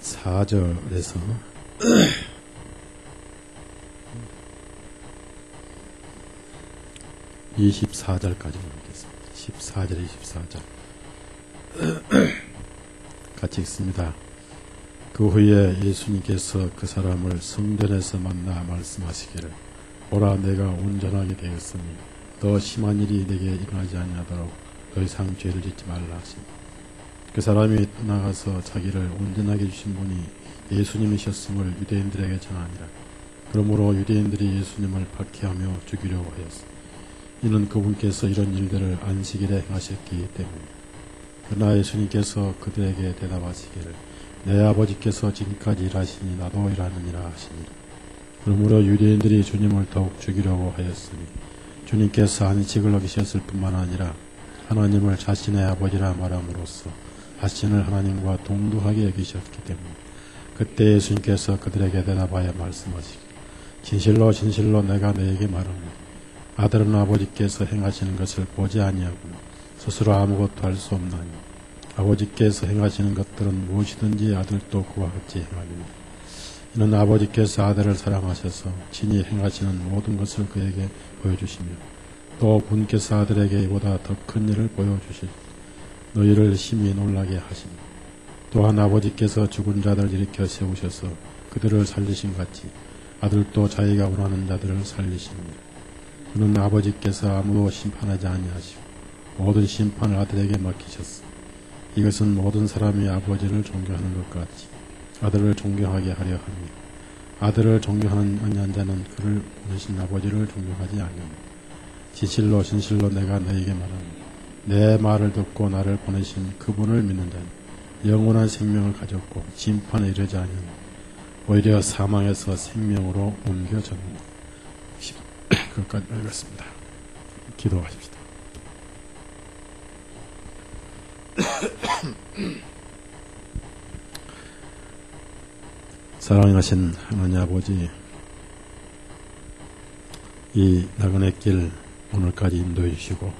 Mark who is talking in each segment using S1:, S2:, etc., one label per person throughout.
S1: 4절에서 24절까지 읽겠습니다. 14절, 24절 같이 읽습니다. 그 후에 예수님께서 그 사람을 성전에서 만나 말씀하시기를 오라 내가 온전하게 되었으니 더 심한 일이 내게 일어나지 아니하도록 더 이상 죄를 짓지 말라 하시니 그 사람이 나가서 자기를 온전하게 주신 분이 예수님이셨음을 유대인들에게 전하니라. 그러므로 유대인들이 예수님을 박해하며 죽이려고 하였으니 이는 그분께서 이런 일들을 안식일에 행하셨기 때문이다. 그러나 예수님께서 그들에게 대답하시기를 내 아버지께서 지금까지 일하시니 나도 일하느니라 하시니라. 그러므로 유대인들이 주님을 더욱 죽이려고 하였으니 주님께서 안식을 어기셨을 뿐만 아니라 하나님을 자신의 아버지라 말함으로써 자신을 하나님과 동등하게 여기셨기 때문에 그때 예수님께서 그들에게 대답하여 말씀하시기를 진실로 진실로 내가 너에게 말하노니 아들은 아버지께서 행하시는 것을 보지 아니하고는 스스로 아무것도 할 수 없나니 아버지께서 행하시는 것들은 무엇이든지 아들도 그와 같이 행하리니 이는 아버지께서 아들을 사랑하셔서 친히 행하시는 모든 것을 그에게 보여주시며 또 분께서 아들에게 이보다 더 큰 일을 보여주실 너희를 심히 놀라게 하시니 또한 아버지께서 죽은 자들을 일으켜 세우셔서 그들을 살리신 같이 아들도 자기가 원하는 자들을 살리시느니라. 그는 아버지께서 아무도 심판하지 아니하시고 모든 심판을 아들에게 맡기셨으니 이것은 모든 사람이 아버지를 존경하는 것 같이 아들을 존경하게 하려 합니다. 아들을 존경하는 아니한 자는 그를 보내신 아버지를 존경하지 아니하니 진실로 진실로 내가 너에게 말하노니 내 말을 듣고 나를 보내신 그분을 믿는 자는 영원한 생명을 가졌고 심판에 이르지 아니하니 오히려 사망에서 생명으로 옮겨졌느니라. 그것까지 읽었습니다. 기도하십시다. 사랑하신 하나님 아버지, 이 나그네 길 오늘까지 인도해 주시고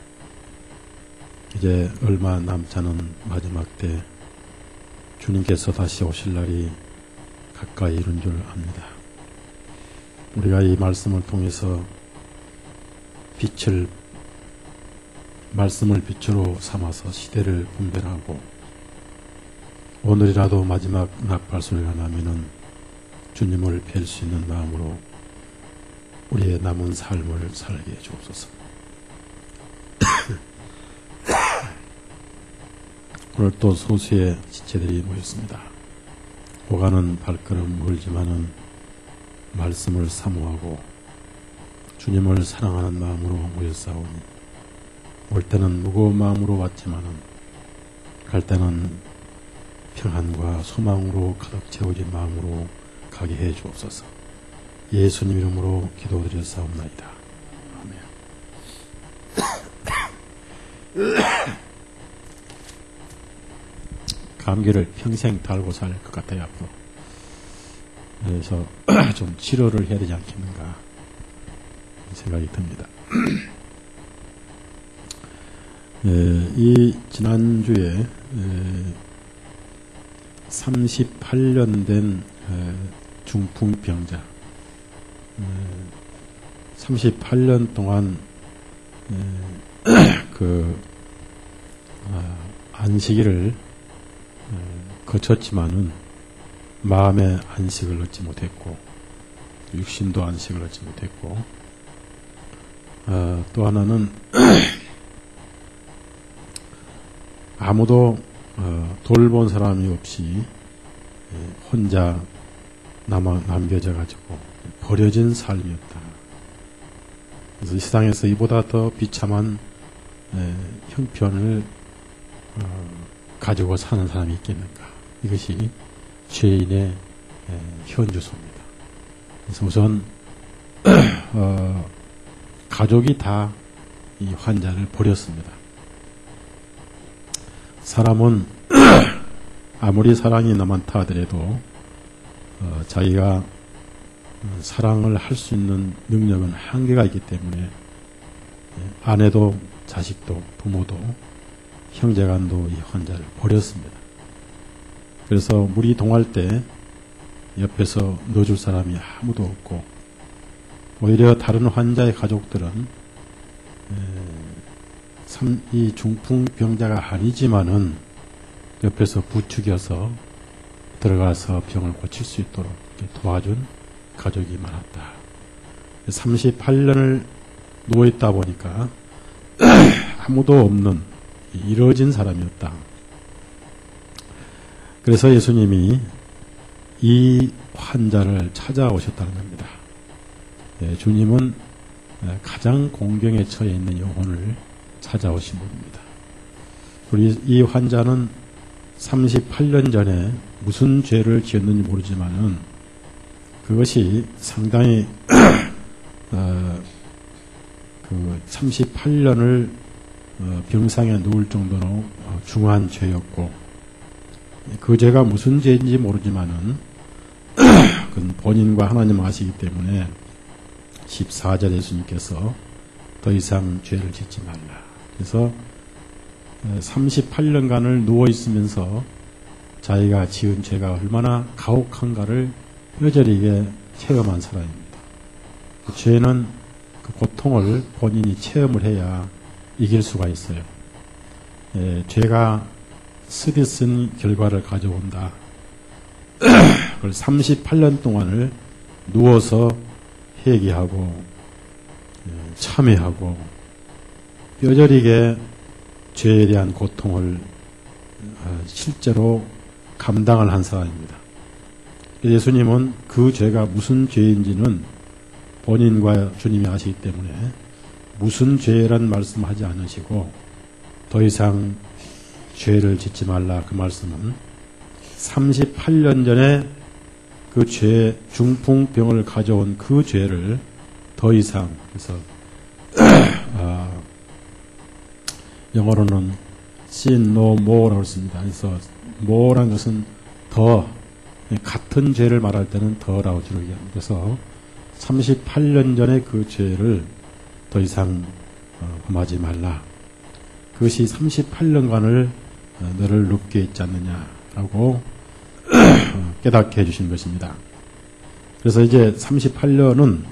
S1: 이제 얼마 남지 않은 마지막 때 주님께서 다시 오실 날이 가까이 이른 줄 압니다. 우리가 이 말씀을 통해서 말씀을 빛으로 삼아서 시대를 분별하고 오늘이라도 마지막 낙발소리가 나면은 주님을 뵐 수 있는 마음으로 우리의 남은 삶을 살게 해주옵소서. 오늘 또 소수의 지체들이 모였습니다. 오가는 발걸음 멀지만은 말씀을 사모하고 주님을 사랑하는 마음으로 모였사오니 올 때는 무거운 마음으로 왔지만은 갈 때는 평안과 소망으로 가득 채워진 마음으로 가게 해 주옵소서. 예수님 이름으로 기도드렸사옵나이다. 아멘. 감기를 평생 달고 살 것 같아요, 앞으로. 그래서 좀 치료를 해야 되지 않겠는가 생각이 듭니다. 이 지난주에 38년 된 중풍병자 38년 동안 안식일을 거쳤지만은 마음의 안식을 얻지 못했고 육신도 안식을 얻지 못했고 또 하나는 아무도 돌본 사람이 없이 혼자 남겨져 가지고 버려진 삶이었다. 그래서 이 세상에서 이보다 더 비참한 형편을 가지고 사는 사람이 있겠는가. 이것이 죄인의 현주소입니다. 그래서 우선 가족이 다 이 환자를 버렸습니다. 사람은 아무리 사랑이 남한다 하더라도 자기가 사랑을 할 수 있는 능력은 한계가 있기 때문에 아내도 자식도 부모도 형제간도 이 환자를 버렸습니다. 그래서 물이 동할 때 옆에서 넣어줄 사람이 아무도 없고, 오히려 다른 환자의 가족들은 이 중풍병자가 아니지만은 옆에서 부추겨서 들어가서 병을 고칠 수 있도록 도와준 가족이 많았다. 38년을 누워있다 보니까 아무도 없는 이루어진 사람이었다. 그래서 예수님이 이 환자를 찾아오셨다는 겁니다. 주님은 가장 공경에 처해 있는 영혼을 찾아오신 분입니다. 우리 이 환자는 38년 전에 무슨 죄를 지었는지 모르지만은 그것이 상당히 38년을 병상에 누울 정도로 중한 죄였고, 그 죄가 무슨 죄인지 모르지만은 그건 본인과 하나님 아시기 때문에 14절 예수님께서 더 이상 죄를 짓지 말라. 그래서 38년간을 누워있으면서 자기가 지은 죄가 얼마나 가혹한가를 뼈저리게 체험한 사람입니다. 그 죄는 그 고통을 본인이 체험을 해야 이길 수가 있어요. 죄가 쓰디쓴 결과를 가져온다. 그걸 38년 동안을 누워서 회개하고 참회하고 뼈저리게 죄에 대한 고통을 실제로 감당을 한 사람입니다. 예수님은 그 죄가 무슨 죄인지는 본인과 주님이 아시기 때문에 무슨 죄란 말씀하지 않으시고, 더 이상 죄를 짓지 말라 그 말씀은 38년 전에 그 죄, 중풍병을 가져온 그 죄를 더 이상, 그래서 영어로는 sin no more라고 씁니다. 그래서 more라는 것은 더, 같은 죄를 말할 때는 더라고 주로 얘기합니다. 그래서 38년 전에 그 죄를 더 이상 범하지 말라. 그것이 38년간을 너를 눕게 있지 않느냐라고 깨닫게 해주신 것입니다. 그래서 이제 38년은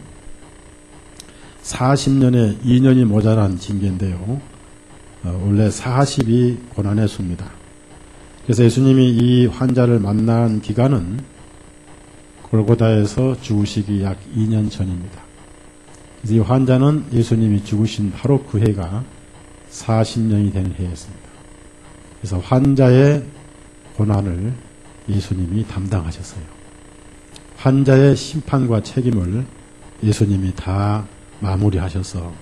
S1: 40년에 2년이 모자란 징계인데요. 원래 40이 고난의 수입니다. 그래서 예수님이 이 환자를 만난 기간은 골고다에서 죽으시기 약 2년 전입니다. 그래서 이 환자는 예수님이 죽으신 바로 그 해가 40년이 된 해였습니다. 그래서 환자의 고난을 예수님이 담당하셨어요. 환자의 심판과 책임을 예수님이 다 마무리하셔서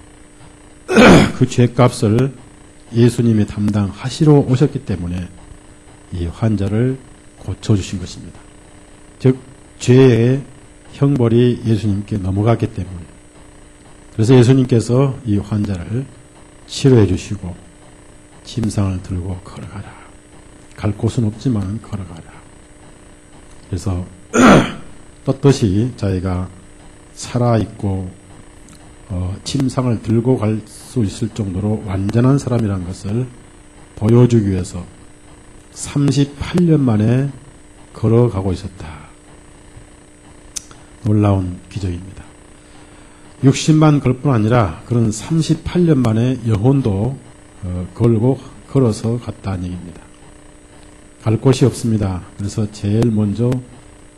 S1: 그 죄값을 예수님이 담당하시러 오셨기 때문에 이 환자를 고쳐주신 것입니다. 즉 죄의 형벌이 예수님께 넘어갔기 때문에, 그래서 예수님께서 이 환자를 치료해 주시고 침상을 들고 걸어가라. 갈 곳은 없지만 걸어가라. 그래서 떳떳이 자기가 살아있고 침상을 들고 갈 수 있을 정도로 완전한 사람이라는 것을 보여주기 위해서 38년 만에 걸어가고 있었다. 놀라운 기적입니다. 60만 걸 뿐 아니라 그런 38년 만에 영혼도 걸어서 갔다는 얘기입니다. 갈 곳이 없습니다. 그래서 제일 먼저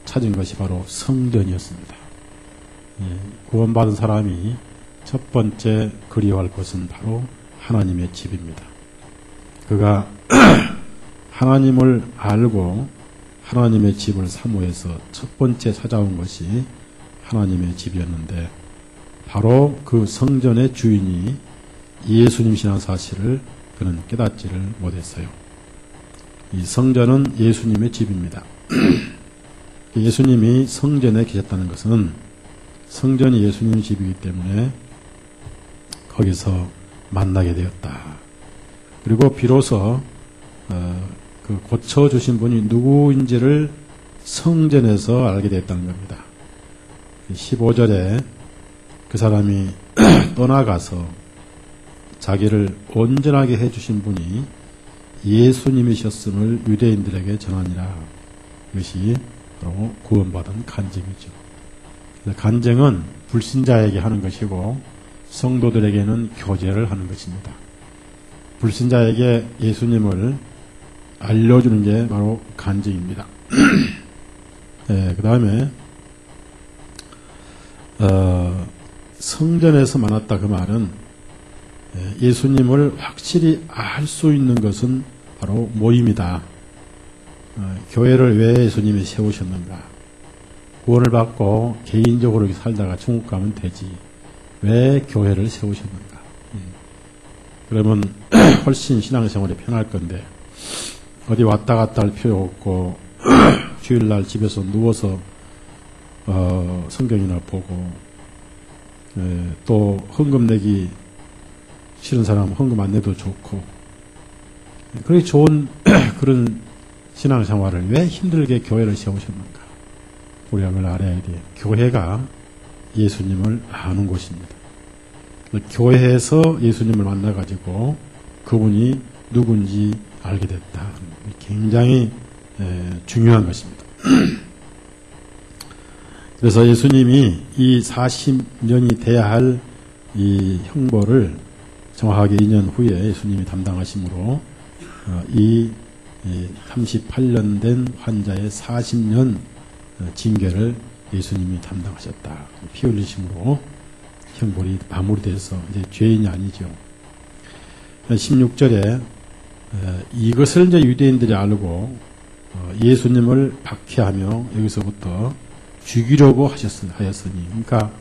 S1: 찾은 것이 바로 성전이었습니다. 구원받은 사람이 첫 번째 그리워할 것은 바로 하나님의 집입니다. 그가 하나님을 알고 하나님의 집을 사모해서 첫 번째 찾아온 것이 하나님의 집이었는데, 바로 그 성전의 주인이 예수님이라는 사실을 그는 깨닫지를 못했어요. 이 성전은 예수님의 집입니다. 예수님이 성전에 계셨다는 것은 성전이 예수님 집이기 때문에 거기서 만나게 되었다. 그리고 비로소 그 고쳐주신 분이 누구인지를 성전에서 알게 됐다는 겁니다. 15절에 그 사람이 떠나가서 자기를 온전하게 해주신 분이 예수님이셨음을 유대인들에게 전하니라 이것이 바로 구원받은 간증이죠. 간증은 불신자에게 하는 것이고 성도들에게는 교제를 하는 것입니다. 불신자에게 예수님을 알려주는 게 바로 간증입니다. 네, 그 다음에 성전에서 만났다 그 말은 예수님을 확실히 알 수 있는 것은 바로 모임이다. 교회를 왜 예수님이 세우셨는가? 구원을 받고 개인적으로 살다가 천국 가면 되지. 왜 교회를 세우셨는가? 그러면 훨씬 신앙생활이 편할 건데 어디 왔다 갔다 할 필요 없고 주일날 집에서 누워서 성경이나 보고 또 헌금 내기 싫은 사람 헌금 안 내도 좋고 그렇게 좋은 그런 신앙생활을 왜 힘들게 교회를 세우셨는가? 우리가 그걸 알아야 돼요. 교회가 예수님을 아는 곳입니다. 교회에서 예수님을 만나가지고 그분이 누군지 알게 됐다. 굉장히 중요한 것입니다. 그래서 예수님이 이 40년이 돼야 할 이 형벌을 정확하게 2년 후에 예수님이 담당하심으로 이 38년 된 환자의 40년 징계를 예수님이 담당하셨다. 피 흘리심으로 형벌이 마무리돼서 이제 죄인이 아니죠. 16절에 이것을 이제 유대인들이 알고 예수님을 박해하며 여기서부터 죽이려고 하였으니 그러니까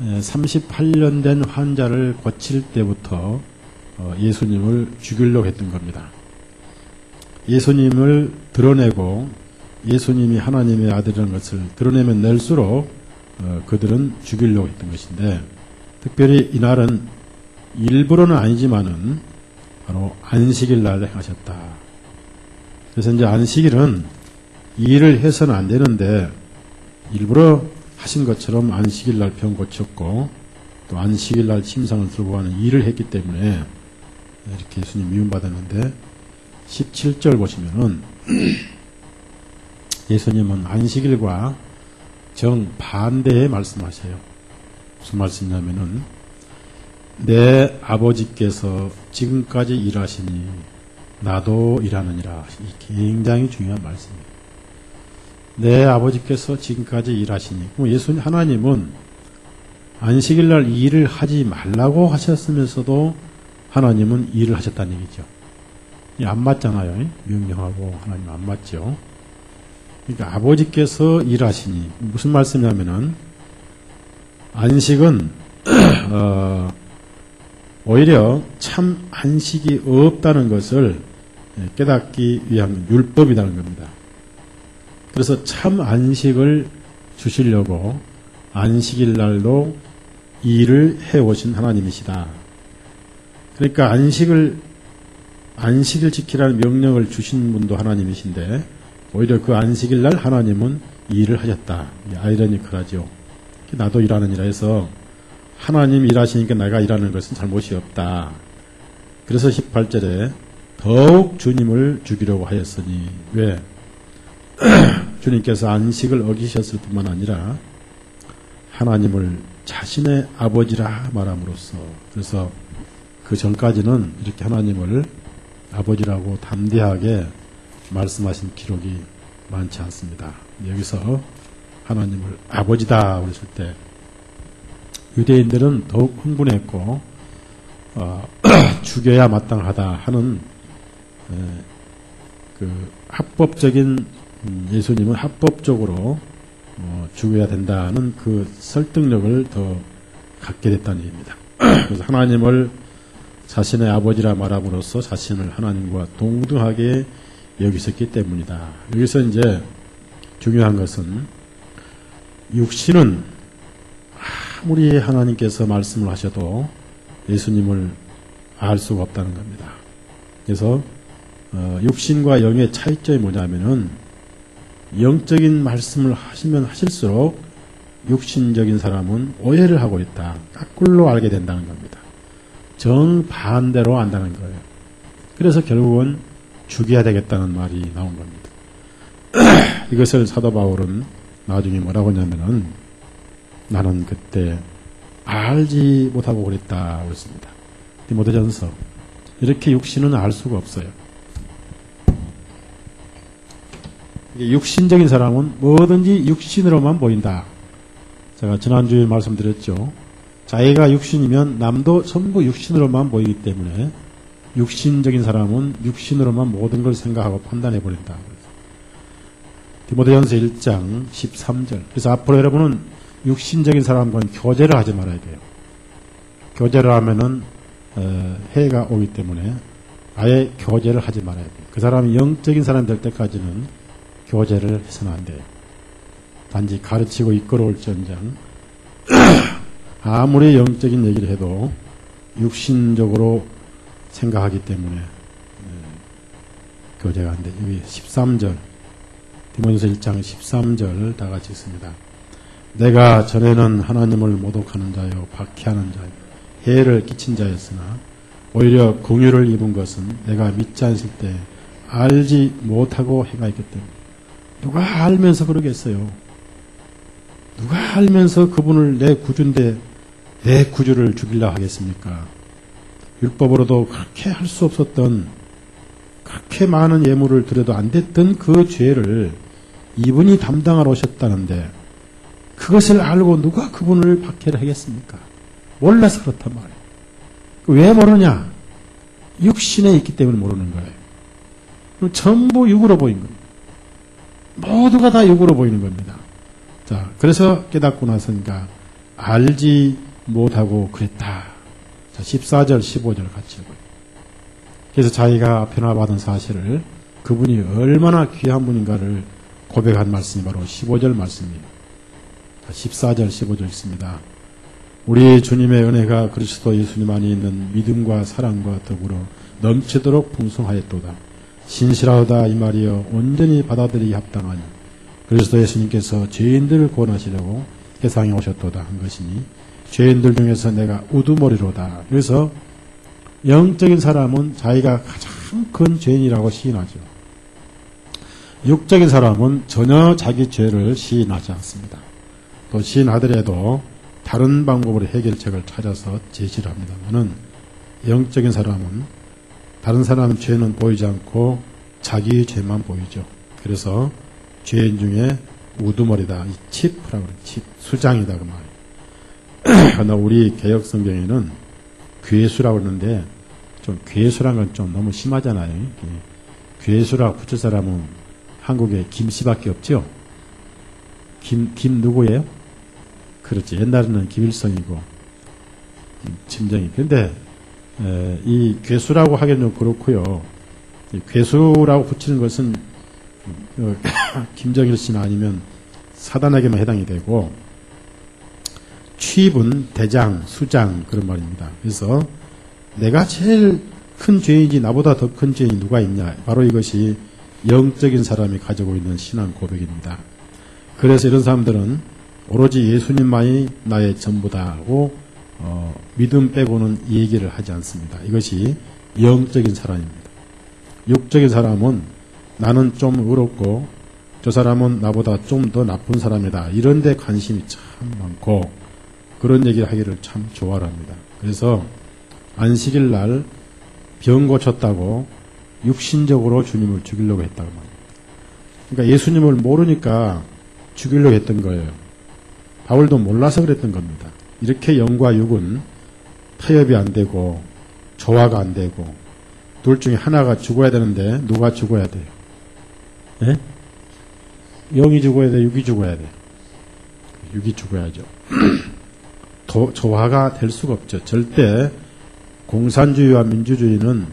S1: 38년 된 환자를 고칠 때부터 예수님을 죽이려고 했던 겁니다. 예수님을 드러내고 예수님이 하나님의 아들이라는 것을 드러내면 낼수록 그들은 죽이려고 했던 것인데 특별히 이날은 일부러는 아니지만은 바로 안식일 날 행하셨다. 그래서 이제 안식일은 일을 해서는 안 되는데 일부러 하신 것처럼 안식일 날 병 고쳤고 또 안식일 날 침상을 들고 가는 일을 했기 때문에 이렇게 예수님 미움받았는데 17절 보시면은 예수님은 안식일과 정반대에 말씀하세요. 무슨 말씀이냐면은 내 아버지께서 지금까지 일하시니 나도 일하느니라. 이 굉장히 중요한 말씀이에요. 내 아버지께서 지금까지 일하시니 예수님 하나님은 안식일날 일을 하지 말라고 하셨으면서도 하나님은 일을 하셨다는 얘기죠. 안 맞잖아요. 명령하고 하나님 안 맞죠. 그러니까 아버지께서 일하시니 무슨 말씀이냐면은 안식은 오히려 참 안식이 없다는 것을 깨닫기 위한 율법이라는 겁니다. 그래서 참 안식을 주시려고 안식일 날로 일을 해오신 하나님이시다. 그러니까 안식을 지키라는 명령을 주신 분도 하나님이신데 오히려 그 안식일 날 하나님은 일을 하셨다. 아이러니컬하죠. 나도 일하느니라 해서 하나님 일하시니까 내가 일하는 것은 잘못이 없다. 그래서 18절에 더욱 주님을 죽이려고 하였으니 왜? 주님께서 안식을 어기셨을 뿐만 아니라 하나님을 자신의 아버지라 말함으로써 그래서 그 전까지는 이렇게 하나님을 아버지라고 담대하게 말씀하신 기록이 많지 않습니다. 여기서 하나님을 아버지다 그랬을 때 유대인들은 더욱 흥분했고 죽여야 마땅하다 하는 그 합법적인 예수님은 합법적으로 죽여야 된다는 그 설득력을 더 갖게 됐다는 얘기입니다. 그래서 하나님을 자신의 아버지라 말함으로써 자신을 하나님과 동등하게 여기셨기 때문이다. 여기서 이제 중요한 것은 육신은 아무리 하나님께서 말씀을 하셔도 예수님을 알 수가 없다는 겁니다. 그래서 육신과 영의 차이점이 뭐냐면은 영적인 말씀을 하시면 하실수록 육신적인 사람은 오해를 하고 있다. 거꾸로 알게 된다는 겁니다. 정반대로 안다는 거예요. 그래서 결국은 죽여야 되겠다는 말이 나온 겁니다. 이것을 사도 바울은 나중에 뭐라고 하냐면은 나는 그때 알지 못하고 그랬다 그랬습니다. 디모데전서. 이렇게 육신은 알 수가 없어요. 육신적인 사람은 뭐든지 육신으로만 보인다. 제가 지난주에 말씀드렸죠. 자기가 육신이면 남도 전부 육신으로만 보이기 때문에 육신적인 사람은 육신으로만 모든 걸 생각하고 판단해 버린다. 디모데전서 1장 13절. 그래서 앞으로 여러분은 육신적인 사람과는 교제를 하지 말아야 돼요. 교제를 하면은 해가 오기 때문에 아예 교제를 하지 말아야 돼요. 그 사람이 영적인 사람이 될 때까지는 교제를 해서는 안 돼요. 단지 가르치고 이끌어올지언정 아무리 영적인 얘기를 해도 육신적으로 생각하기 때문에 교제가 안 돼요. 여기 13절 디모데전서 1장 13절 다 같이 있습니다. 내가 전에는 하나님을 모독하는 자요 박해하는 자요 해를 끼친 자였으나 오히려 긍휼을 입은 것은 내가 믿지 않을 때 알지 못하고 해가 있기 때문에. 누가 알면서 그러겠어요. 누가 알면서 그분을 내 구주인데 내 구주를 죽이려 하겠습니까? 율법으로도 그렇게 할 수 없었던, 그렇게 많은 예물을 드려도 안 됐던 그 죄를 이분이 담당하러 오셨다는데 그것을 알고 누가 그분을 박해를 하겠습니까? 몰라서 그렇단 말이에요. 왜 모르냐? 육신에 있기 때문에 모르는 거예요. 전부 육으로 보인 겁니다. 모두가 다 육으로 보이는 겁니다. 자, 그래서 깨닫고 나서니까 알지 못하고 그랬다. 자, 14절, 15절 같이 읽어요. 그래서 자기가 변화받은 사실을 그분이 얼마나 귀한 분인가를 고백한 말씀이 바로 15절 말씀이에요. 14절, 15절 있습니다. 우리 주님의 은혜가 그리스도 예수님 안에 있는 믿음과 사랑과 더불어 넘치도록 풍성하였도다. 신실하다 이 말이여 온전히 받아들이기 합당하니 그리스도 예수님께서 죄인들을 구원하시려고 세상에 오셨도다 한 것이니 죄인들 중에서 내가 우두머리로다. 그래서 영적인 사람은 자기가 가장 큰 죄인이라고 시인하죠. 육적인 사람은 전혀 자기 죄를 시인하지 않습니다. 또 시인하더라도 다른 방법으로 해결책을 찾아서 제시를 합니다만은 영적인 사람은 다른 사람의 죄는 보이지 않고 자기의 죄만 보이죠. 그래서 죄인 중에 우두머리다. 이 치프라고 그래요. 칩, 수장이다 그 말이에요. 그러나 우리 개역 성경에는 괴수라고 그러는데 좀 괴수란 건 좀 너무 심하잖아요. 괴수라고 붙일 사람은 한국에 김씨밖에 없죠. 김 누구예요? 그렇지. 옛날에는 김일성이고 김정이. 그런데 이 괴수라고 하기는 좀 그렇고요. 괴수라고 붙이는 것은 김정일 씨나 아니면 사단에게만 해당이 되고 취입은 대장, 수장 그런 말입니다. 그래서 내가 제일 큰 죄인이지 나보다 더 큰 죄인이 누가 있냐. 바로 이것이 영적인 사람이 가지고 있는 신앙 고백입니다. 그래서 이런 사람들은 오로지 예수님만이 나의 전부다 하고 믿음 빼고는 얘기를 하지 않습니다. 이것이 영적인 사람입니다. 육적인 사람은 나는 좀 의롭고 저 사람은 나보다 좀 더 나쁜 사람이다. 이런 데 관심이 참 많고 그런 얘기를 하기를 참 좋아합니다. 그래서 안식일 날 병 고쳤다고 육신적으로 주님을 죽이려고 했다고 말합니다. 그러니까 예수님을 모르니까 죽이려고 했던 거예요. 바울도 몰라서 그랬던 겁니다. 이렇게 영과 육은 타협이 안 되고 조화가 안 되고 둘 중에 하나가 죽어야 되는데 누가 죽어야 돼요? 예? 영이 죽어야 돼? 육이 죽어야 돼? 육이 죽어야죠. 조화가 될 수가 없죠. 절대 공산주의와 민주주의는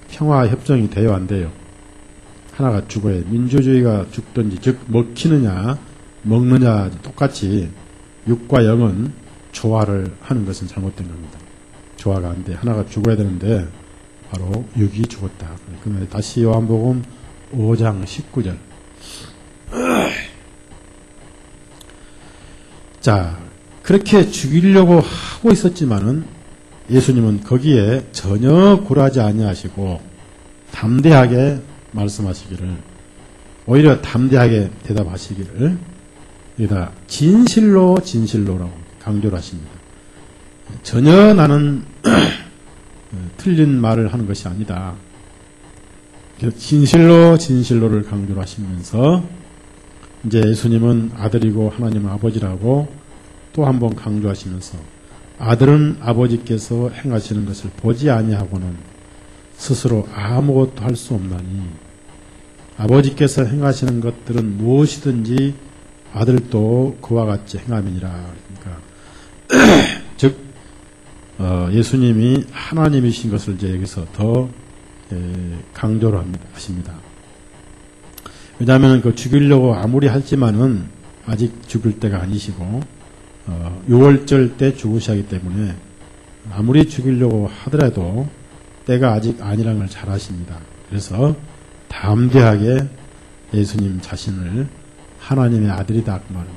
S1: 평화 협정이 돼야 안 돼요. 하나가 죽어야 돼요. 민주주의가 죽든지 즉 먹히느냐 먹느냐 똑같이 육과 영은 조화를 하는 것은 잘못된 겁니다. 조화가 안 돼. 하나가 죽어야 되는데 바로 육이 죽었다. 그러면 다시 요한복음 5장 19절. 자, 그렇게 죽이려고 하고 있었지만은 예수님은 거기에 전혀 굴하지 아니하시고 담대하게 말씀하시기를 오히려 담대하게 대답하시기를 여기다 진실로라고 강조를 하십니다. 전혀 나는 틀린 말을 하는 것이 아니다. 진실로를 강조를 하시면서 이제 예수님은 아들이고 하나님은 아버지라고 또 한 번 강조하시면서 아들은 아버지께서 행하시는 것을 보지 아니하고는 스스로 아무것도 할 수 없나니 아버지께서 행하시는 것들은 무엇이든지 아들도 그와 같이 행함이니라. 그러니까 즉 예수님이 하나님이신 것을 이제 여기서 더 강조를 하십니다. 왜냐하면 그 죽이려고 아무리 하지만은 아직 죽을 때가 아니시고 6월절 때 죽으시기 때문에 아무리 죽이려고 하더라도 때가 아직 아니라는 걸 잘 아십니다. 그래서 담대하게 예수님 자신을 하나님의 아들이다 그 말은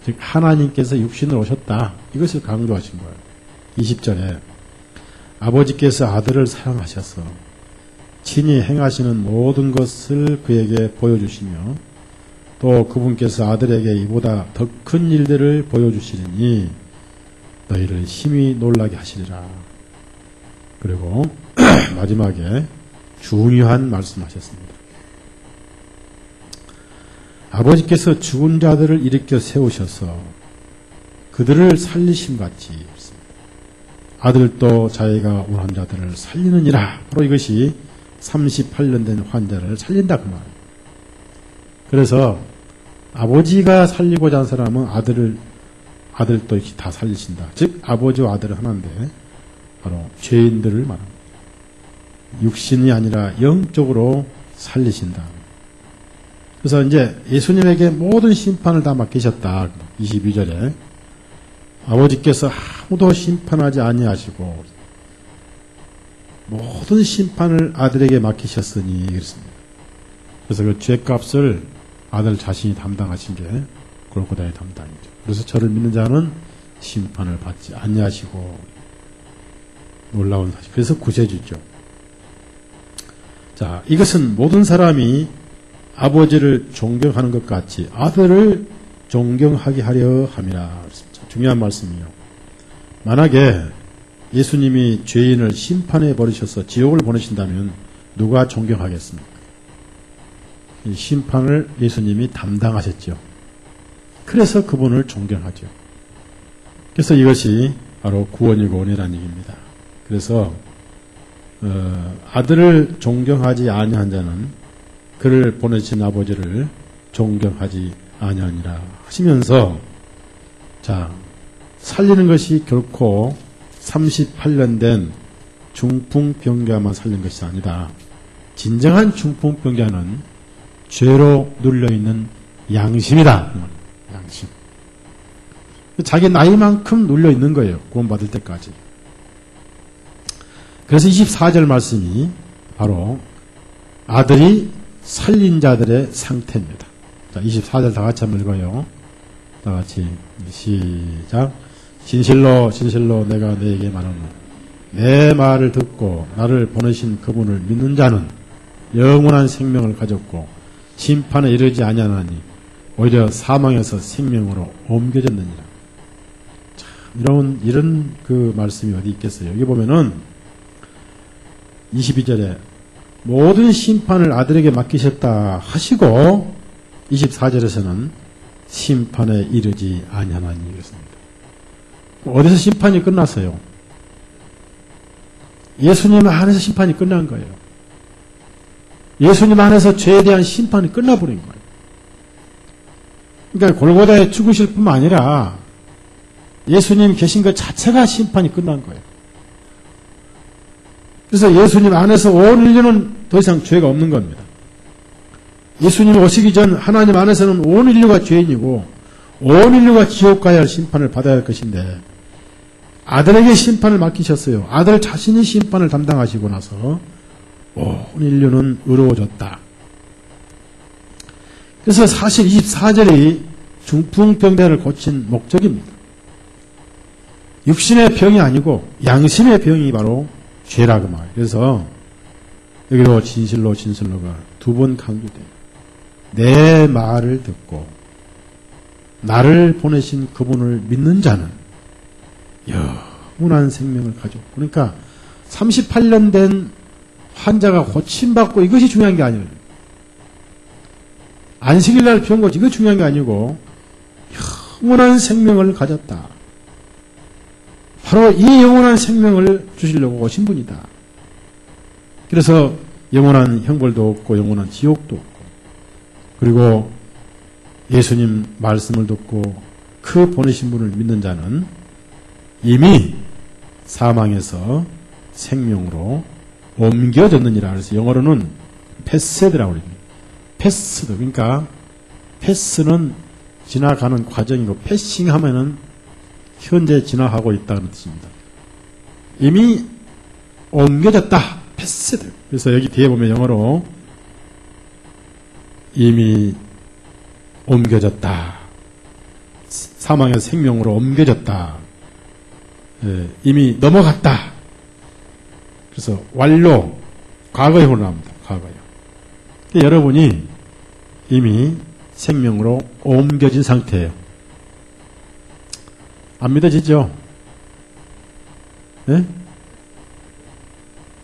S1: 즉 하나님께서 육신을 오셨다 이것을 강조하신 거예요. 20절에 아버지께서 아들을 사랑하셔서 친히 행하시는 모든 것을 그에게 보여주시며 또 그분께서 아들에게 이보다 더 큰 일들을 보여주시리니 너희를 심히 놀라게 하시리라. 그리고 마지막에 중요한 말씀하셨습니다. 아버지께서 죽은 자들을 일으켜 세우셔서 그들을 살리심같이 아들도 자기가 원한 자들을 살리느니라. 바로 이것이 38년 된 환자를 살린다 그 말. 그래서 아버지가 살리고자 한 사람은 아들도 다 살리신다. 즉 아버지와 아들은 하나인데 바로 죄인들을 말합니다. 육신이 아니라 영적으로 살리신다. 그래서 이제 예수님에게 모든 심판을 다 맡기셨다. 22절에 아버지께서 아무도 심판하지 아니하시고 모든 심판을 아들에게 맡기셨으니 그렇습니다. 그래서 그 죄값을 아들 자신이 담당하신 게 골고다의 담당이죠. 그래서 저를 믿는 자는 심판을 받지 아니하시고 놀라운 사실. 그래서 구세주죠. 자, 이것은 모든 사람이 아버지를 존경하는 것 같이 아들을 존경하게 하려 함이라. 그렇습니다. 중요한 말씀이요. 만약에 예수님이 죄인을 심판해 버리셔서 지옥을 보내신다면 누가 존경하겠습니까? 이 심판을 예수님이 담당하셨죠. 그래서 그분을 존경하죠. 그래서 이것이 바로 구원이고 원이라는 얘기입니다. 그래서 아들을 존경하지 아니한 자는 그를 보내신 아버지를 존경하지 아니하니라 하시면서 자 살리는 것이 결코 38년 된 중풍병자만 살린 것이 아니다. 진정한 중풍병자는 죄로 눌려있는 양심이다. 양심. 자기 나이만큼 눌려있는 거예요. 구원받을 때까지. 그래서 24절 말씀이 바로 아들이 살린 자들의 상태입니다. 자, 24절 다 같이 한번 읽어요. 다 같이 시작. 진실로 내가 너에게 말하노니 내 말을 듣고 나를 보내신 그분을 믿는 자는 영원한 생명을 가졌고 심판에 이르지 아니하나니 오히려 사망에서 생명으로 옮겨졌느니라. 참, 이런 그 말씀이 어디 있겠어요. 여기 보면은 22절에 모든 심판을 아들에게 맡기셨다 하시고 24절에서는 심판에 이르지 아니하나니 그렇습니다. 어디서 심판이 끝났어요? 예수님 안에서 심판이 끝난 거예요. 예수님 안에서 죄에 대한 심판이 끝나버린 거예요. 그러니까 골고다에 죽으실 뿐만 아니라 예수님 계신 것 자체가 심판이 끝난 거예요. 그래서 예수님 안에서 온 인류는 더 이상 죄가 없는 겁니다. 예수님 오시기 전 하나님 안에서는 온 인류가 죄인이고 온 인류가 지옥 가야 할 심판을 받아야 할 것인데 아들에게 심판을 맡기셨어요. 아들 자신이 심판을 담당하시고 나서 온 인류는 의로워졌다. 그래서 사실 24절이 중풍병자를 고친 목적입니다. 육신의 병이 아니고 양심의 병이 바로 죄라고 말이에요. 그래서 여기도 진실로가 두 번 강조돼요. 내 말을 듣고 나를 보내신 그분을 믿는 자는 영원한 생명을 가지고, 그러니까 38년 된 환자가 고침받고 이것이 중요한 게 아니에요. 안식일날 병 고치 이거 중요한 게 아니고 영원한 생명을 가졌다. 바로 이 영원한 생명을 주시려고 오신 분이다. 그래서 영원한 형벌도 없고 영원한 지옥도 없고, 그리고 예수님 말씀을 듣고 그 보내신 분을 믿는 자는 이미 사망에서 생명으로 옮겨졌느니라. 그래서 영어로는 패스드라고 그럽니다. 패스드. 그러니까 패스는 지나가는 과정이고, 패싱하면은 현재 지나가고 있다는 뜻입니다. 이미 옮겨졌다. 패스드. 그래서 여기 뒤에 보면 영어로 이미 옮겨졌다. 사망의 생명으로 옮겨졌다. 이미 넘어갔다. 그래서 완료, 과거형으로 나옵니다. 과거형. 여러분이 이미 생명으로 옮겨진 상태예요. 안 믿어지죠? 네?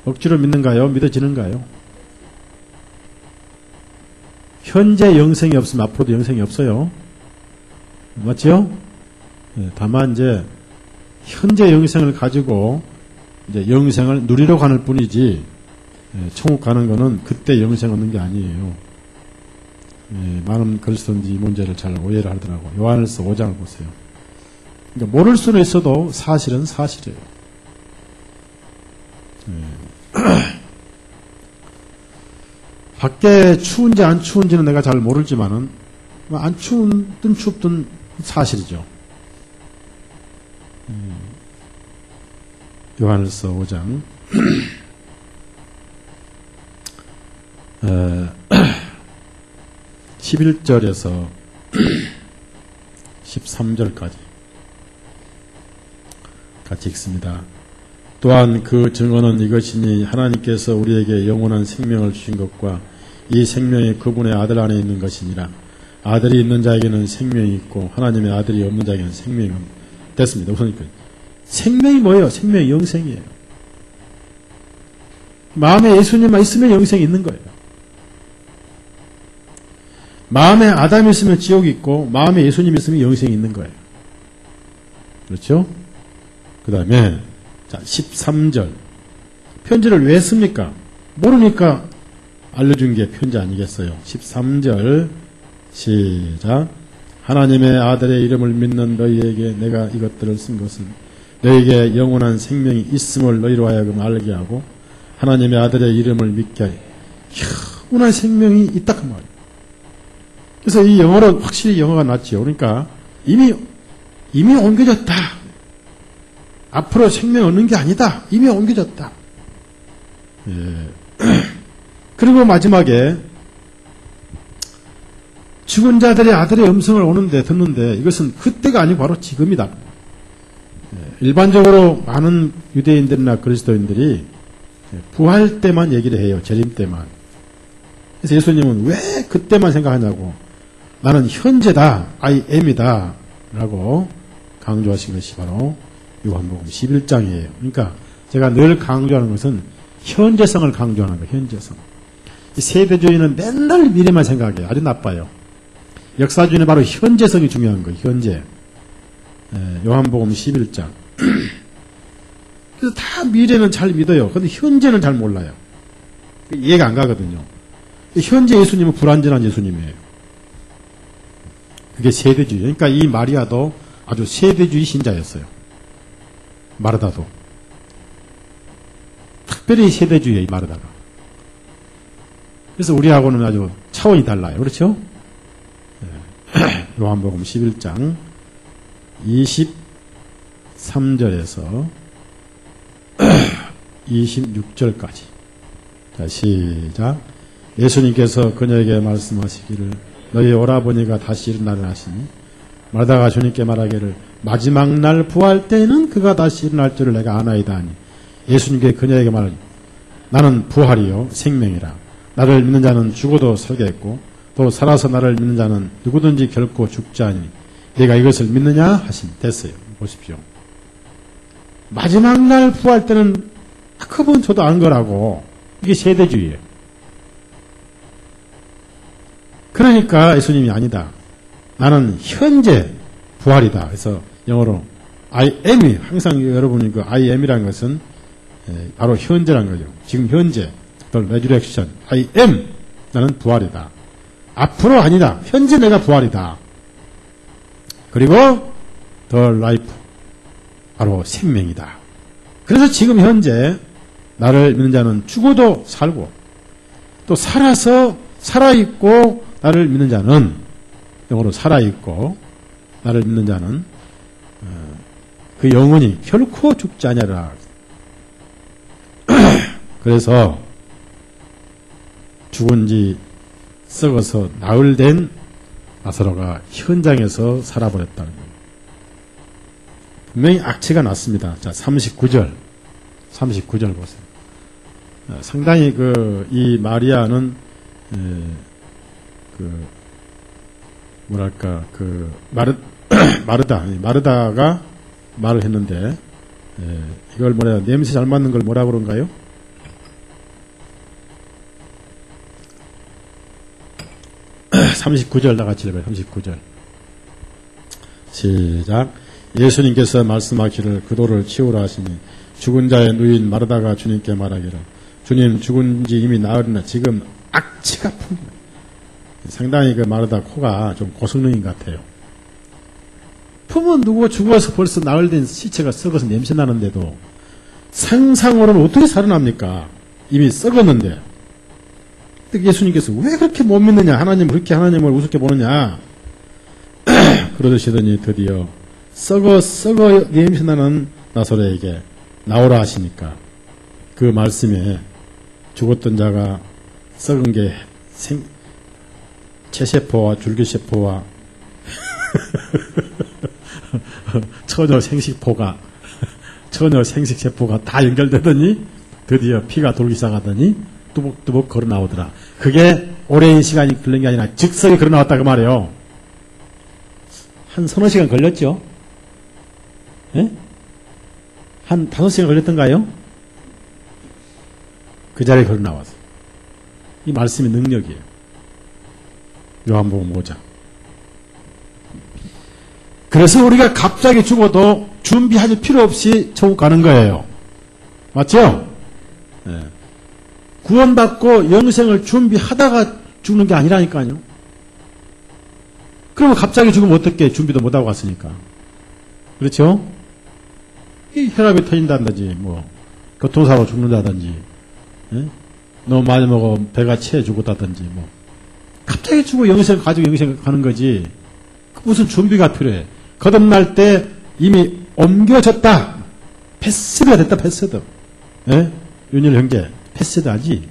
S1: 억지로 믿는가요? 믿어지는가요? 현재 영생이 없으면 앞으로도 영생이 없어요. 맞죠? 네, 다만 이제 현재 영생을 가지고 이제 영생을 누리러 가는 뿐이지, 천국 가는 거는 그때 영생 얻는 게 아니에요. 많은 그리스도인들이 이 문제를 잘 오해를 하더라고요. 요한일서 5장을 보세요. 그러니까 모를 수는 있어도 사실은 사실이에요. 밖에 추운지 안 추운지는 내가 잘 모르지만은 안 추운든 춥든 사실이죠. 요한일서 5장 11절에서 13절까지 같이 읽습니다. 또한 그 증언은 이것이니 하나님께서 우리에게 영원한 생명을 주신 것과 이 생명이 그분의 아들 안에 있는 것이니라. 아들이 있는 자에게는 생명이 있고 하나님의 아들이 없는 자에게는 생명이 됐습니다. 우선 생명이 뭐예요? 생명이 영생이에요. 마음에 예수님만 있으면 영생이 있는 거예요. 마음에 아담이 있으면 지옥이 있고 마음에 예수님이 있으면 영생이 있는 거예요. 그렇죠? 그 다음에 자 13절 편지를 왜 씁니까? 모르니까 알려준 게 편지 아니겠어요. 13절 시작. 하나님의 아들의 이름을 믿는 너희에게 내가 이것들을 쓴 것은 너희에게 영원한 생명이 있음을 너희로 하여금 알게 하고 하나님의 아들의 이름을 믿게 하여 영원한 생명이 있다 그 말이에요. 그래서 이 영어로 확실히 영어가 낫지요. 그러니까 이미 옮겨졌다. 앞으로 생명 얻는 게 아니다. 이미 옮겨졌다. 예. 그리고 마지막에 죽은 자들의 아들의 음성을 듣는데 이것은 그때가 아니고 바로 지금이다. 일반적으로 많은 유대인들이나 그리스도인들이 부활 때만 얘기를 해요. 재림 때만. 그래서 예수님은 왜 그때만 생각하냐고. 나는 현재다. I am이다. 라고 강조하신 것이 바로 요한복음 11장이에요. 그러니까 제가 늘 강조하는 것은 현재성을 강조하는 거예요. 현재성. 이 세대주의는 맨날 미래만 생각해요. 아주 나빠요. 역사주의는 바로 현재성이 중요한 거예요. 현재. 요한복음 11장. 그래서 다 미래는 잘 믿어요. 그런데 현재는 잘 몰라요. 이해가 안 가거든요. 현재 예수님은 불완전한 예수님이에요. 그게 세대주의. 그러니까 이 마리아도 아주 세대주의 신자였어요. 마르다도. 특별히 세대주의예요, 이 마르다가. 그래서 우리하고는 아주 차원이 달라요. 그렇죠? 요한복음 11장 23절에서 26절까지. 자, 시작. 예수님께서 그녀에게 말씀하시기를 너희 오라버니가 다시 일어나려 하시니 마르다가 주님께 말하기를 마지막 날 부활 때에는 그가 다시 일어날 줄을 내가 아나이다 하니 예수님께 그녀에게 말하니 나는 부활이요 생명이라 나를 믿는 자는 죽어도 살겠고 또 살아서 나를 믿는 자는 누구든지 결코 죽지 아니니 내가 이것을 믿느냐 하심. 됐어요. 보십시오. 마지막 날 부활 때는 그분 저도 안 거라고. 이게 세대주의예요. 그러니까 예수님이 아니다. 나는 현재 부활이다. 그래서 영어로 I am이 항상 여러분이 그 I am이라는 것은 바로 현재라는 거죠. 지금 현재 the resurrection I am 나는 부활이다. 앞으로 아니다. 현재 내가 부활이다. 그리고 the life 바로 생명이다. 그래서 지금 현재 나를 믿는 자는 죽어도 살고 또 살아서 살아있고 나를 믿는 자는 영어로 살아있고 나를 믿는 자는 그 영혼이 결코 죽지 아니하리라. 그래서 죽은 지 썩어서 나흘 된 나사로가 현장에서 살아버렸다는 거예요. 분명히 악취가 났습니다. 자, 39절 보세요. 상당히 이 마리아는 마르다가 말을 했는데 이걸 냄새 잘 맡는 걸 뭐라 그런가요? (39절) 다 같이 읽어요. 39절 시작. 예수님께서 말씀하기를 그도를 치우라 하시니 죽은 자의 누인 마르다가 주님께 말하기를 주님 죽은 지 이미 나흘이나 지금 악취가 풍깁니다. 상당히 마르다 코가 좀 고성능인 것 같아요. 품은 누구 죽어서 벌써 나흘 된 시체가 썩어서 냄새 나는데도 상상으로는 어떻게 살아납니까? 이미 썩었는데. 예수님께서 왜 그렇게 못 믿느냐? 그렇게 하나님을 우습게 보느냐? 그러시더니 드디어 썩어 냄새나는 나사로에게 나오라 하시니까 그 말씀에 죽었던 자가 썩은 게 체세포와 줄기세포와 처녀 생식세포가 다 연결되더니 드디어 피가 돌기 시작하더니 뚜벅뚜벅 걸어 나오더라. 그게 오랜 시간이 걸린 게 아니라 즉석에 걸어 나왔다 그 말이에요. 한 서너 시간 걸렸죠? 예? 한 5시간 걸렸던가요? 그 자리에 걸어 나와서. 이 말씀의 능력이에요. 요한복음 5장. 그래서 우리가 갑자기 죽어도 준비할 필요 없이 천국 가는 거예요. 맞죠? 예. 구원받고 영생을 준비하다가 죽는 게 아니라니까요. 그러면 갑자기 죽으면 어떻게 준비도 못하고 갔으니까. 그렇죠? 이 혈압이 터진다든지, 교통사고 죽는다든지, 예? 너무 많이 먹어 배가 채 죽었다든지, 갑자기 죽고 영생 가지고 영생 가는 거지. 무슨 준비가 필요해. 거듭날 때 이미 옮겨졌다. 패스드가 됐다, 패스드. 예? 윤일 형제, 패스드 하지?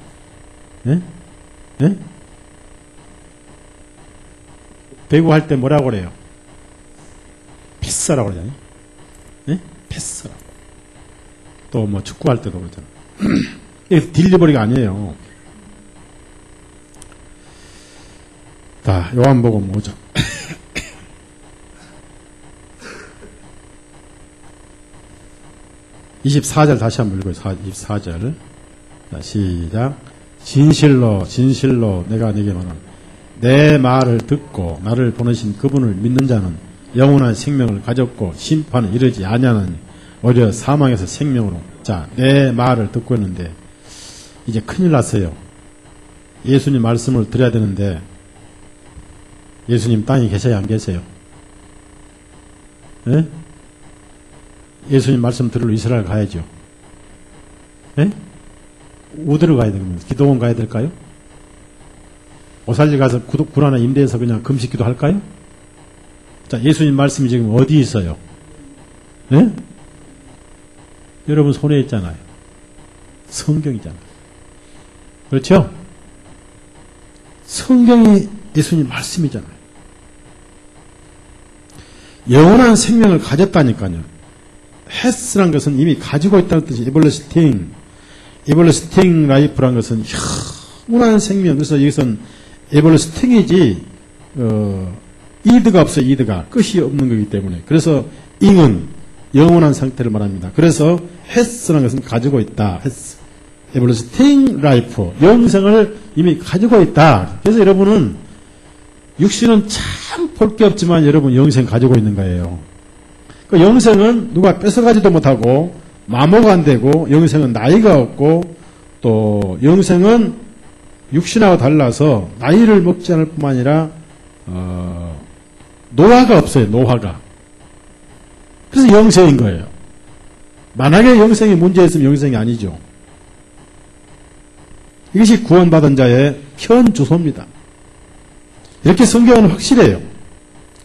S1: 예? 예? 배구할 때 뭐라고 그래요? 패스라고 그러잖아요. 예? 패스라고. 또 축구할 때도 그러잖아. 이게 딜리버리가 아니에요. 자, 요한복음 5장. 24절 다시 한번 읽어요. 24절. 자, 시작. 진실로 내가 네게 말하노니 내 말을 듣고 나를 보내신 그분을 믿는 자는 영원한 생명을 가졌고 심판을 이르지 아니하느니 오히려 사망에서 생명으로. 자, 내 말을 듣고 있는데 이제 큰일 났어요. 예수님 말씀을 드려야 되는데 예수님 땅에 계세요, 안 계세요? 예? 예수님 말씀 들으러 이스라엘 가야죠. 예? 어디로 가야 되면 기도원 가야 될까요? 오살리 가서 굴 하나 임대해서 그냥 금식기도 할까요? 자, 예수님 말씀이 지금 어디 있어요? 예? 여러분 손에 있잖아요. 성경이잖아요. 그렇죠? 성경이 예수님 말씀이잖아요. 영원한 생명을 가졌다니까요. 헤스란 것은 이미 가지고 있다는 뜻이 에벌러스팅 라이프란 것은 영원한 생명. 그래서 여기서는 에버스팅이지 이드가 없어요. 이드가 끝이 없는 거기 때문에. 그래서 잉은 영원한 상태를 말합니다. 그래서 헤스라는 것은 가지고 있다. 헤스. 에버스팅 라이프 영생을 이미 가지고 있다. 그래서 여러분은 육신은 참 볼 게 없지만 여러분 영생 가지고 있는 거예요. 그 영생은 누가 뺏어가지도 못하고 마모가 안 되고 영생은 나이가 없고 또 영생은 육신하고 달라서 나이를 먹지 않을 뿐만 아니라 노화가 없어요. 노화가. 그래서 영생인 거예요. 만약에 영생에 문제 있으면 영생이 아니죠. 이것이 구원받은 자의 현 주소입니다. 이렇게 성경은 확실해요.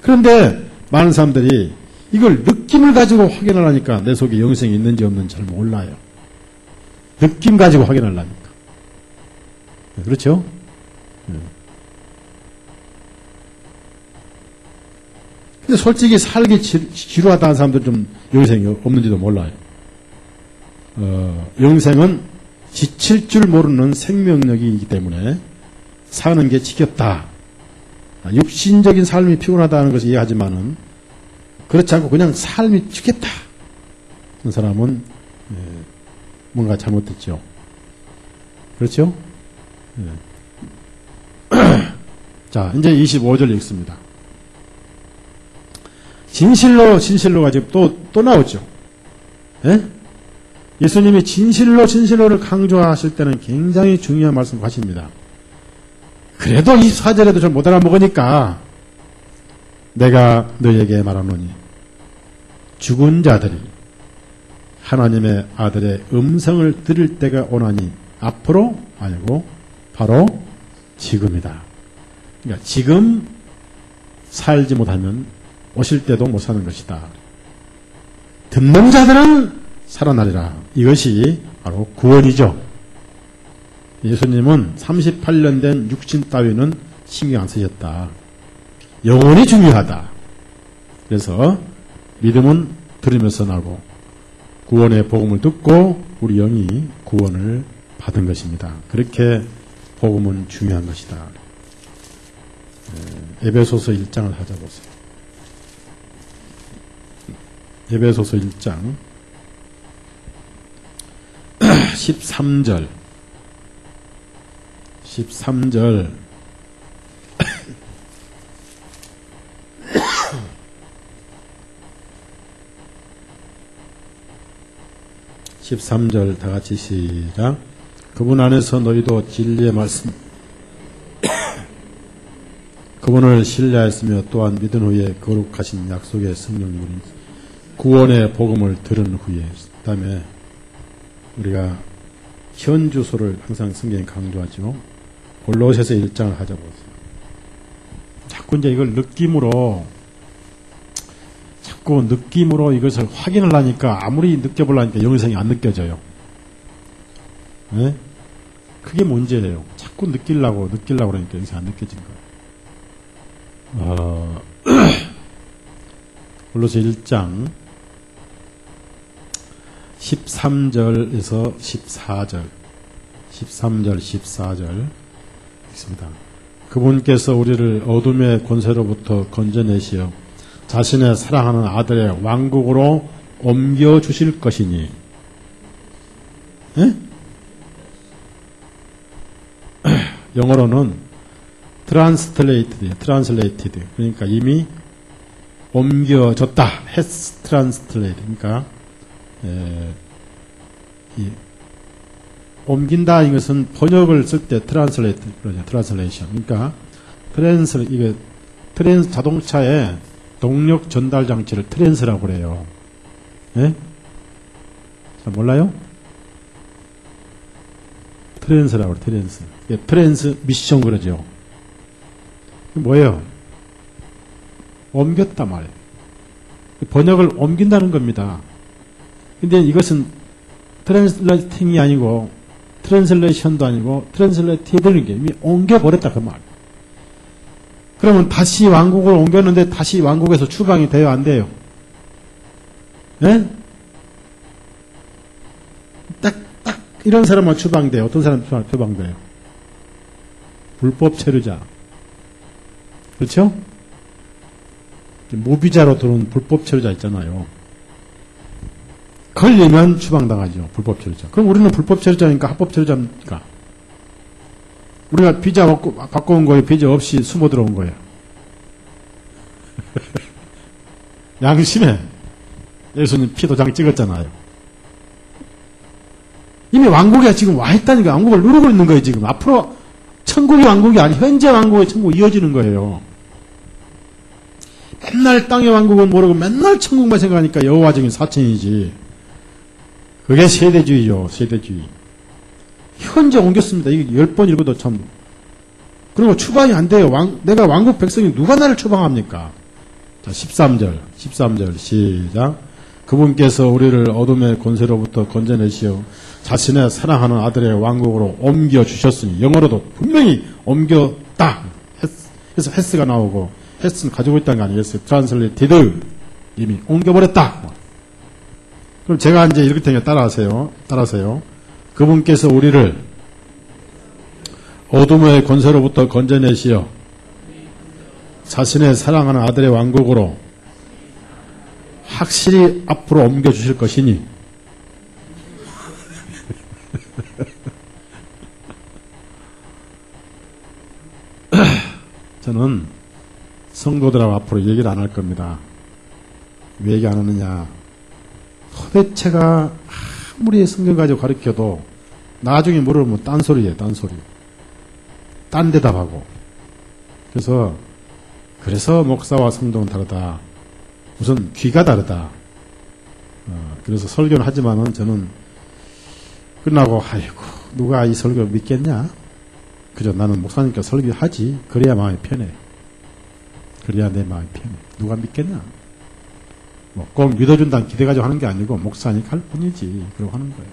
S1: 그런데 많은 사람들이 이걸 느낌을 가지고 확인을 하니까 내 속에 영생이 있는지 없는지 잘 몰라요. 느낌 가지고 확인을 하니까. 그렇죠? 근데 솔직히 살기 지루하다는 사람들은 좀 영생이 없는지도 몰라요. 영생은 지칠 줄 모르는 생명력이기 때문에 사는 게 지겹다. 육신적인 삶이 피곤하다는 것을 이해하지만은 그렇지 않고 그냥 삶이 지겹다. 그런 사람은 뭔가 잘못됐죠. 그렇죠? 자, 이제 25절 읽습니다. 진실로가 지금 또 나오죠. 예? 예수님이 진실로를 강조하실 때는 굉장히 중요한 말씀 하십니다. 그래도 24절에도 좀 못 알아먹으니까 내가 너에게 말하노니 죽은 자들이 하나님의 아들의 음성을 들을 때가 오나니 앞으로 아니고 바로 지금이다. 그러니까 지금 살지 못하면 오실 때도 못 사는 것이다. 듣는 자들은 살아나리라. 이것이 바로 구원이죠. 예수님은 38년 된 육신 따위는 신경 안 쓰셨다. 영혼이 중요하다. 그래서 믿음은 들으면서 나고 구원의 복음을 듣고 우리 영이 구원을 받은 것입니다. 그렇게 복음은 중요한 것이다. 에베소서 1장을 하자 보세요. 에베소서 1장 13절 13절 다 같이 시작. 그분 안에서 너희도 진리의 말씀 그분을 신뢰하였으며 또한 믿은 후에 거룩하신 약속의 성령님을 구원의 복음을 들은 후에 그 다음에 우리가 현 주소를 항상 성경에 강조하죠. 골로새서 1장을 하자 보세요. 자꾸 이제 이걸 느낌으로 이것을 확인을 하니까 아무리 느껴보려니까 영생이 안 느껴져요. 네? 그게 문제예요. 자꾸 느끼려고 그러니까 영생이 안 느껴진 거예요. 골로새 1장 13절에서 14절 14절 있습니다. 그분께서 우리를 어둠의 권세로부터 건져내시어 자신의 사랑하는 아들의 왕국으로 옮겨주실 것이니 예? 영어로는 translated 그러니까 이미 옮겨졌다. has translated 그러니까 옮긴다 이것은 번역을 쓸 때 translation 그러니까 자동차의 동력 전달 장치를 트랜스라고 그래요. 예? 잘 몰라요? 트랜스라고 그래요. 트랜스 미션 그러죠. 뭐예요? 옮겼단 말이에요. 번역을 옮긴다는 겁니다. 근데 이것은 트랜슬레이팅이 아니고 트랜슬레이션도 아니고 트랜슬레이티드는 게 이미 옮겨버렸다 그 말. 그러면 다시 왕국을 옮겼는데 다시 왕국에서 추방이 돼요 안 돼요? 예? 딱 이런 사람만 추방돼요. 어떤 사람 추방돼요? 불법 체류자. 그렇죠? 무비자로 들어온 불법 체류자 있잖아요. 걸리면 추방당하죠. 불법 체류자. 그럼 우리는 불법 체류자니까 합법 체류자입니까? 우리가 비자 받고 온 거예요? 비자 없이 숨어 들어온 거예요? 양심에 예수님 피도장 찍었잖아요. 이미 왕국에 지금 와 있다니까. 왕국을 누르고 있는 거예요. 지금 앞으로 천국이 왕국이 아니 현재 왕국의 천국이 이어지는 거예요. 맨날 땅의 왕국은 모르고 맨날 천국만 생각하니까 여호와적인 사천이지. 그게 세대주의요. 세대주의. 현재 옮겼습니다. 이게 10번 읽어도 참. 그리고 추방이 안 돼요. 내가 왕국 백성이 누가 나를 추방합니까? 자, 13절 시작. 그분께서 우리를 어둠의 권세로부터 건져내시어 자신의 사랑하는 아들의 왕국으로 옮겨주셨으니, 영어로도 분명히 옮겼다 해서 헤스가 나오고, 헤스는 가지고 있다는 거 아니겠어요? 트랜슬레이티드, 이미 옮겨버렸다. 그럼 제가 이제 읽을 테니까 따라하세요. 그분께서 우리를 어둠의 권세로부터 건져내시어 자신의 사랑하는 아들의 왕국으로 확실히 앞으로 옮겨주실 것이니 저는 성도들하고 앞으로 얘기를 안 할 겁니다. 왜 얘기 안 하느냐. 도대체가 아무리 성경 가지고 가르쳐도 나중에 물으면 딴소리예요. 딴소리. 딴 대답하고. 그래서 목사와 성도는 다르다. 우선 귀가 다르다. 그래서 설교는 하지만은 저는 끝나고 아이고 누가 이 설교 믿겠냐? 그죠? 나는 목사님께 설교하지. 그래야 마음이 편해. 그래야 내 마음이 편해. 누가 믿겠냐? 뭐 꼭 믿어준다는 기대 가지고 하는 게 아니고 목사니까 할 뿐이지. 그러고 하는 거예요.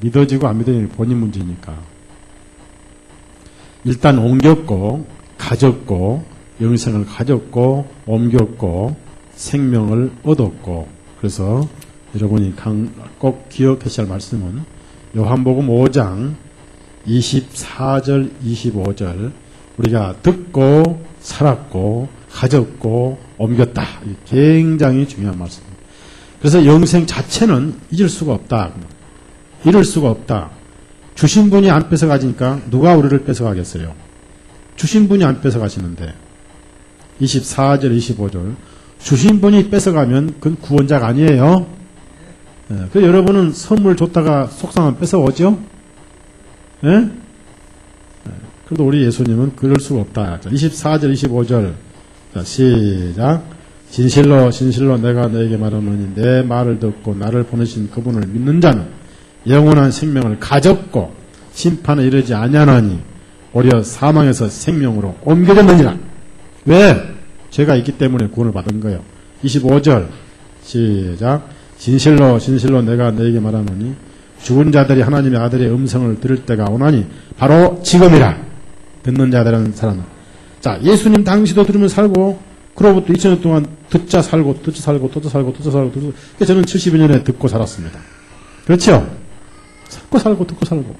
S1: 믿어지고 안 믿어지는 본인 문제니까. 일단 옮겼고 가졌고 영생을 가졌고 옮겼고 생명을 얻었고. 그래서 여러분이 꼭 기억하셔야 할 말씀은 요한복음 5장 24절 25절 우리가 듣고 살았고 가졌고 옮겼다. 굉장히 중요한 말씀입니다. 그래서 영생 자체는 잊을 수가 없다. 잃을 수가 없다. 주신 분이 안 뺏어가지니까 누가 우리를 뺏어가겠어요? 주신 분이 안 뺏어가시는데 24절 25절 주신 분이 뺏어가면 그건 구원자가 아니에요. 그 여러분은 선물 줬다가 속상하면 뺏어오죠? 예? 그래도 우리 예수님은 그럴 수가 없다. 24절 25절 자, 시작. 진실로 내가 너에게 말하노니 내 말을 듣고 나를 보내신 그분을 믿는 자는 영원한 생명을 가졌고 심판에 이르지 아니하나니 오히려 사망에서 생명으로 옮겨졌느니라. 왜? 죄가 있기 때문에 구원을 받은 거예요. 25절 시작. 진실로 내가 너에게 말하노니 죽은 자들이 하나님의 아들의 음성을 들을 때가 오나니 바로 지금이라. 듣는 자들은 살아나. 자, 예수님 당시도 들으면 살고 그로부터 2000년 동안 듣자 살고 그래서 저는 72년에 듣고 살았습니다. 그렇죠? 듣고 살고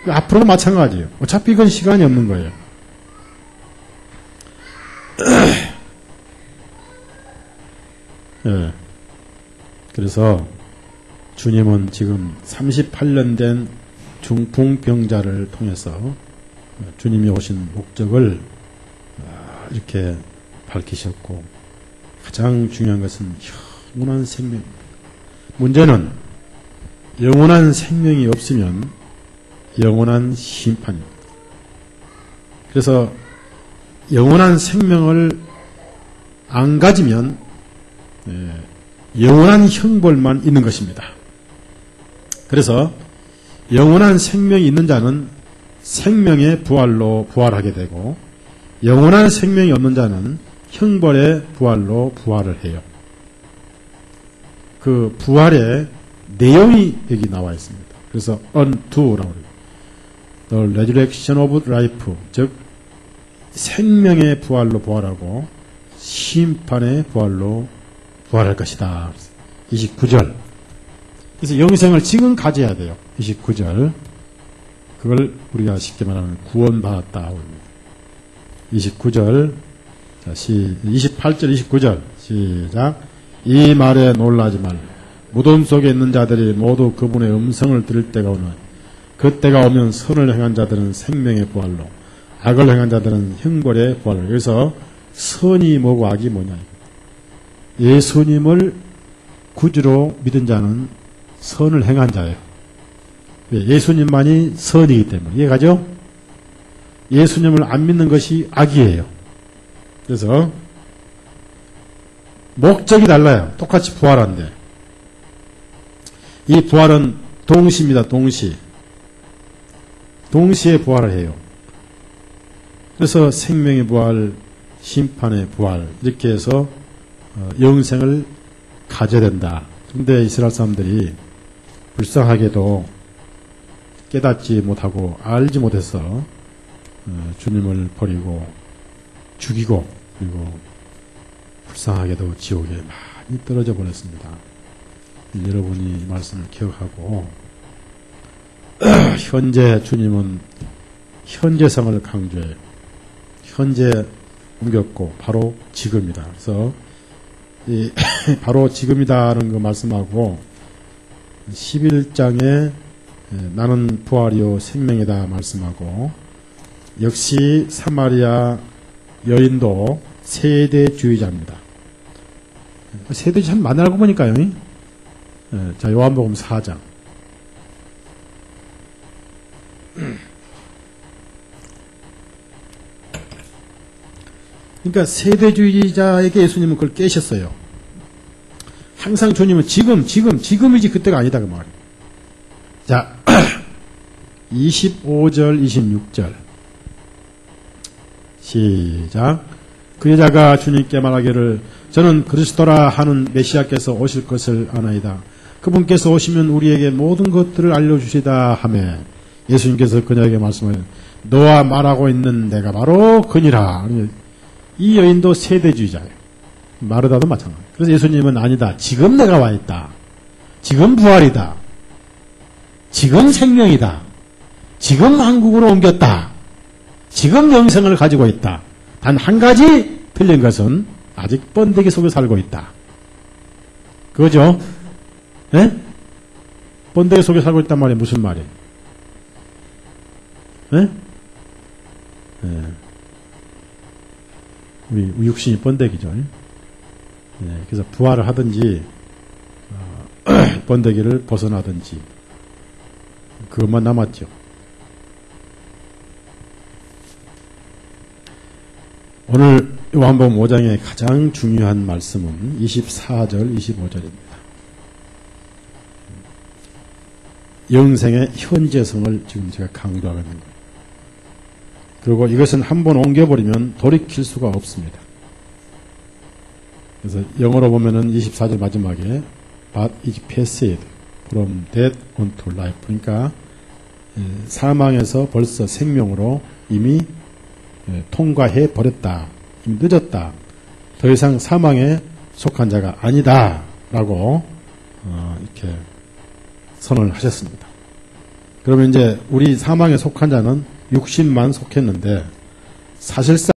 S1: 앞으로도 마찬가지예요. 어차피 이건 시간이 없는 거예요. 네. 그래서 주님은 지금 38년 된 중풍병자를 통해서 주님이 오신 목적을 이렇게 밝히셨고 가장 중요한 것은 영원한 생명입니다. 문제는 영원한 생명이 없으면 영원한 심판입니다. 그래서 영원한 생명을 안 가지면 영원한 형벌만 있는 것입니다. 그래서 영원한 생명이 있는 자는 생명의 부활로 부활하게 되고 영원한 생명이 없는 자는 형벌의 부활로 부활을 해요. 그 부활의 내용이 여기 나와 있습니다. 그래서 unto라고 해요. The resurrection of life, 즉 생명의 부활로 부활하고 심판의 부활로 부활할 것이다. 29절. 그래서 영생을 지금 가져야 돼요. 29절. 그걸 우리가 쉽게 말하면 구원받았다. 29절, 자, 28절, 29절, 시작. 이 말에 놀라지 말. 무덤 속에 있는 자들이 모두 그분의 음성을 들을 때가 오는. 그때가 오면 선을 행한 자들은 생명의 부활로, 악을 행한 자들은 형벌의 부활로. 여기서 선이 뭐고 악이 뭐냐. 예수님을 구주로 믿은 자는 선을 행한 자예요. 예수님만이 선이기 때문에. 이해가죠? 예수님을 안 믿는 것이 악이에요. 그래서 목적이 달라요. 똑같이 부활한데. 이 부활은 동시입니다. 동시. 동시에 부활을 해요. 그래서 생명의 부활, 심판의 부활 이렇게 해서 영생을 가져야 된다. 그런데 이스라엘 사람들이 불쌍하게도 깨닫지 못하고 알지 못해서 주님을 버리고 죽이고 그리고 불쌍하게도 지옥에 많이 떨어져 버렸습니다. 여러분이 이 말씀을 기억하고 현재 주님은 현재성을 강조해요. 현재 옮겼고 바로 지금이다. 그래서 바로 지금이다라는 거 말씀하고 11장에 나는 부활이요 생명이다 말씀하고 역시 사마리아 여인도 세대주의자입니다. 세대주의 참 많이 알고 보니까요. 자, 요한복음 4장. 그러니까 세대주의자에게 예수님은 그걸 깨셨어요. 항상 주님은 지금이지 그때가 아니다 그 말이에요. 자, 25절, 26절. 시작. 그 여자가 주님께 말하기를 저는 그리스도라 하는 메시아께서 오실 것을 아나이다. 그분께서 오시면 우리에게 모든 것들을 알려주시다 하매 예수님께서 그녀에게 말씀하여 너와 말하고 있는 내가 바로 그니라. 이 여인도 세대주의자예요. 마르다도 마찬가지예요. 그래서 예수님은 아니다. 지금 내가 와 있다. 지금 부활이다. 지금 생명이다. 지금 한국으로 옮겼다. 지금 영생을 가지고 있다. 단 한 가지 틀린 것은 아직 번데기 속에 살고 있다. 그거죠? 예? 번데기 속에 살고 있단 말이 무슨 말이에요? 예? 예. 우리 육신이 번데기죠. 예. 그래서 부활을 하든지 번데기를 벗어나든지 그것만 남았죠. 오늘 요한복음 5장의 가장 중요한 말씀은 24절, 25절입니다. 영생의 현재성을 지금 제가 강조하고 있는 거예요. 그리고 이것은 한번 옮겨버리면 돌이킬 수가 없습니다. 그래서 영어로 보면은 24절 마지막에 But is passed from death unto life. 그러니까 사망에서 벌써 생명으로 이미 통과해 버렸다. 이미 늦었다. 더 이상 사망에 속한 자가 아니다. 라고 이렇게 선언을 하셨습니다. 그러면 이제 우리 사망에 속한 자는 육신만 속했는데 사실상